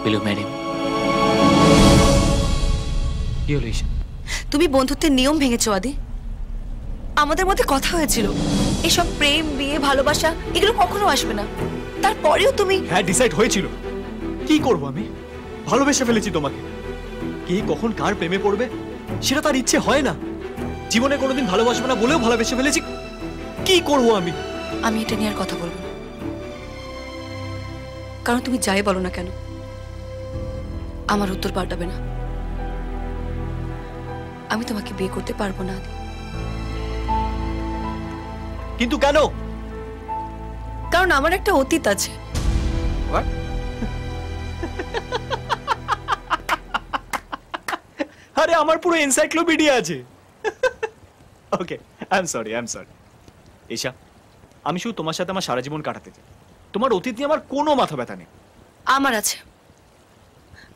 will you marry me? কি হলো ঈশা? তুমি বন্ধুত্বের নিয়ম ভেঙেছো আদি। আমাদের মধ্যে কথা হয়েছিল এসব প্রেম বিয়ে ভালোবাসা এগুলো কখনো আসবে না, তারপরেও তুমি। হ্যাঁ, ডিসাইড হয়েছিল। কি করব আমি? ভালোবেসে ফেলেছি তোমাকে। কে কখন কার প্রেমে পড়বে সেটা তার ইচ্ছে হয় না। জীবনে কোনোদিন ভালোবাসবো না বলেও ভালোবেসে ফেলেছি। কি করব আমি? আমি এটা নিয়ে আর কথা বলবো না, কারণ তুমি যাই বলো না কেন আমার উত্তর পাল্টাবে না। আমি তোমাকে বিয়ে করতে পারবো না আদি। কিন্তু কেন? কারণ আমার একটা অতীত আছে। আরে আমার পুরো এনসাইক্লোপিডিয়া আছে। ওকে, আই এম সরি। ঈশা, আমি শুধু তোমার সাথে আমার সারা জীবন কাটাতে চাই। তোমার অতীত নিয়ে আমার কোনো মাথা ব্যথা নেই। আমার আছে।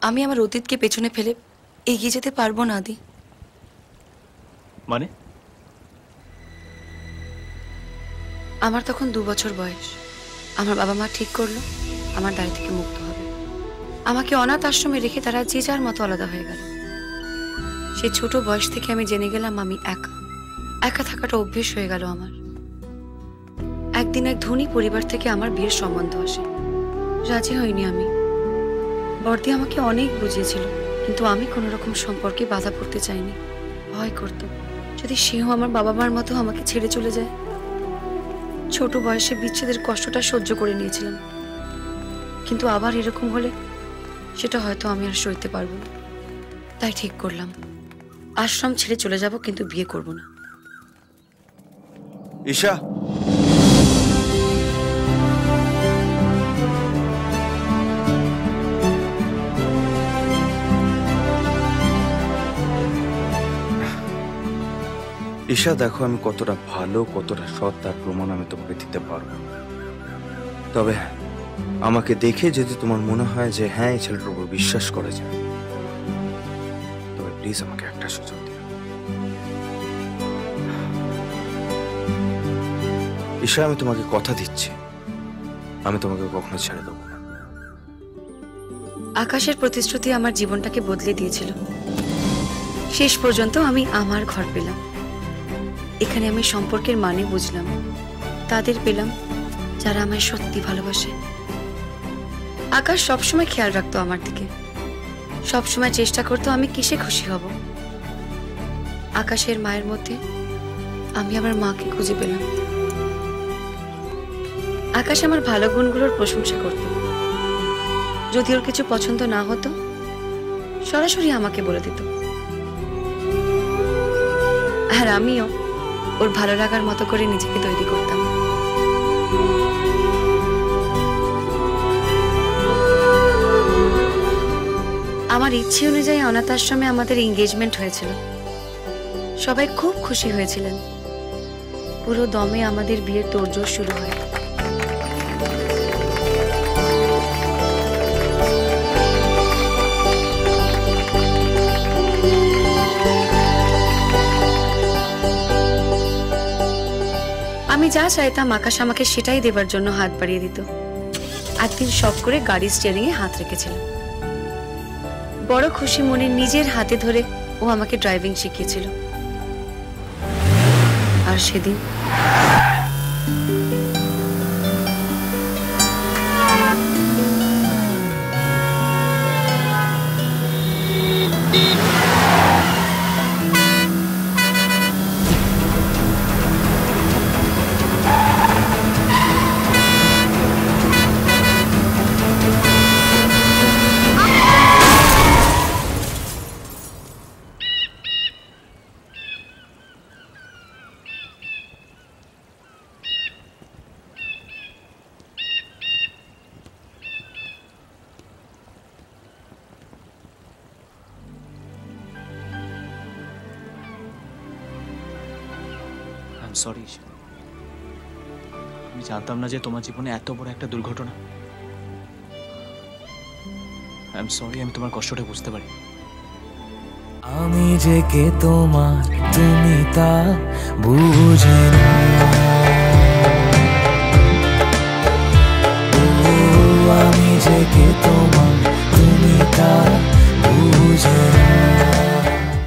আমি আমার অতীতকে পেছনে ফেলে এগিয়ে যেতে পারবো না আদি। মানে? আমার তখন 2 বছর বয়স। আমার বাবা মা ঠিক করলো আমার দায় থেকে মুক্ত হবে। আমাকে অনাথ আশ্রমে রেখে তারা যে যার মতো আলাদা হয়ে গেল। সে ছোট বয়স থেকে আমি জেনে গেলাম আমি একা থাকাটা অভ্যেস হয়ে গেল আমার। একদিন এক ধনী পরিবার থেকে আমার বিয়ের সম্বন্ধ আসে। রাজি হইনি আমি। বর্দি আমাকে অনেক বুঝিয়েছিল, কিন্তু আমি কোনো রকম সম্পর্কে বাধা পড়তে চাইনি। ভয় করত যদি সেও আমার বাবা মার মতো আমাকে ছেড়ে চলে যায়। ছোট বয়সে বিচ্ছেদের কষ্টটা সহ্য করে নিয়েছিলাম, কিন্তু আবার এরকম হলে সেটা হয়তো আমি আর সইতে পারবো না। তাই ঠিক করলাম আশ্রম ছেড়ে চলে যাব, কিন্তু বিয়ে করব না। ঈশা, ঈশা দেখো আমি কতটা ভালো কতটা সৎ তার প্রমাণ আমি তোমাকে দিতে পারবো। তবে আমাকে দেখে যদি তোমার মনে হয় যে হ্যাঁ এই ছেলেটার উপর বিশ্বাস করা যায়, তবে প্লিজ আমাকে একটা সুযোগ দিও। ঈশা, আমি তোমাকে কথা দিচ্ছি আমি তোমাকে কখনো ছেড়ে দেবো না। আকাশের প্রতিশ্রুতি আমার জীবনটাকে বদলে দিয়েছিল। শেষ পর্যন্ত আমি আমার ঘর পেলাম। এখানে আমি সম্পর্কের মানে বুঝলাম, তাদের পেলাম যারা আমায় সত্যি ভালোবাসে। আকাশ সবসময় খেয়াল রাখতো আমার দিকে, সবসময় চেষ্টা করতো আমি কিসে খুশি হব। আকাশের মায়ের মধ্যে আমি আমার মাকে খুঁজে পেলাম। আকাশ আমার ভালো গুণগুলোর প্রশংসা করত। যদি ওর কিছু পছন্দ না হতো সরাসরি আমাকে বলে দিত, আর আমিও ওর ভালো লাগার মতো করে নিজেকে তৈরি করতাম। আমার ইচ্ছে অনুযায়ী অনাথ আশ্রমে আমাদের এঙ্গেজমেন্ট হয়েছিল। সবাই খুব খুশি হয়েছিলেন। পুরো দমে আমাদের বিয়ের তোড়জোড় শুরু হয়। আমি যা চাইতাম আকাশ আমাকে সেটাই দেবার জন্য হাত বাড়িয়ে দিত। একদিন শখ করে গাড়ির স্টিয়ারিং এ হাত রেখেছিলাম। বড় খুশি মনে নিজের হাতে ধরে ও আমাকে ড্রাইভিং শিখিয়েছিল। আর সেদিন সরি, আমি জানতাম না যে তোমার জীবনে এত বড় একটা দুর্ঘটনা। আই এম সরি, আমি তোমার কষ্টটা বুঝতে পারি। আমি যে কে তোমার তুমি তা বুঝে